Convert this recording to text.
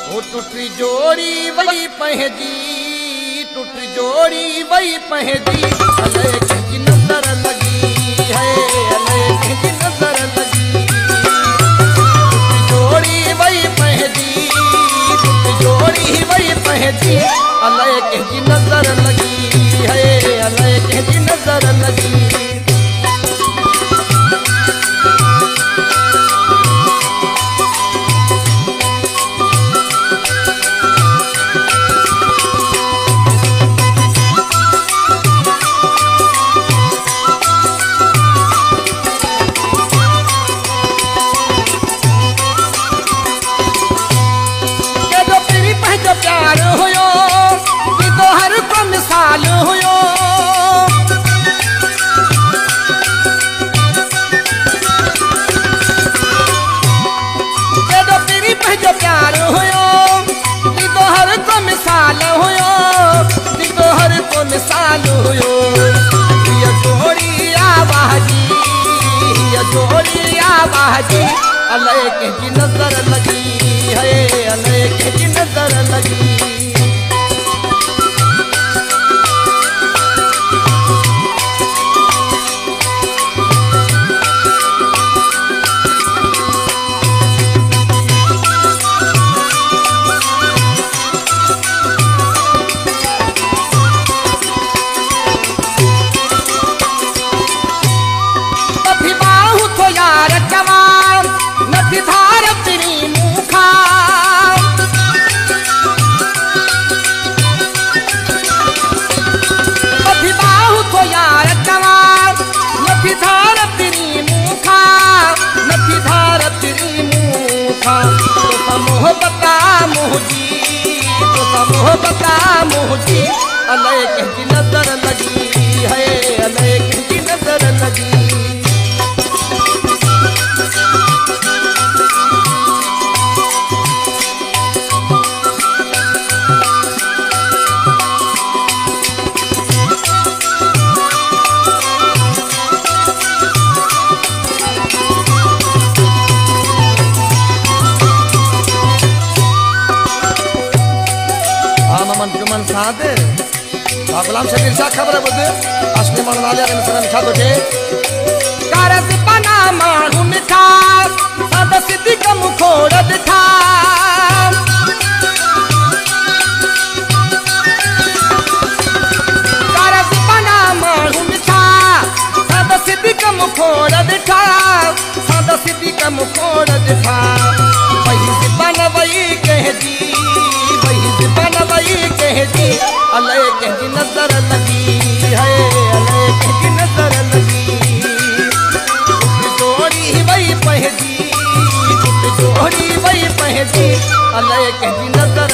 ओ टूटी जोड़ी वही पहजी, टूटी जोड़ी वही पहजी, अले की नजर लगी है, अले की नजर लगी। टूटी जोड़ी वही पहजी, टूटी जोड़ी वही पहजी, अले की नजर लगी है, अले की नजर लगी। प्यार हुयो कि तो हर को मिसाल हुयो, जो तेरी पहचान प्यार हुयो कि तो हर को मिसाल हुयो, कि तो हर को मिसाल हुयो। ये जोड़ी आवाजी, ये जोड़ी आवाजी, अले की नजर लगी है, अले की नजर लगी। कभी बाहु तो यार जवान नथी धार तेरी मुखा, कभी बाहु तो यार जवान नथी धार तेरी मुखा, नथी धार तेरी मुखा। तो मोहब्बता मोहजी, तो मोहब्बता मोहजी, अले की नजर लगी है, अले की नजर लगी। जुमन सादे गुलाम शबीर शाह खबर बुध असली मन नाले रे सर लिखा तो के कारज बना मानू मिठा सादा सिद्धि कम खोड़ दिखा, कारज बना मानू मिठा सादा सिद्धि कम खोड़ दिखा, सादा सिद्धि कम खोड़ दिखा। वही से बन वही कह दी, वही से बन वही कह दी, अले की नजर लगी है, अले की नजर लगी। जोड़ी वही पहजी, जोड़ी वही पहजी, अले की नजर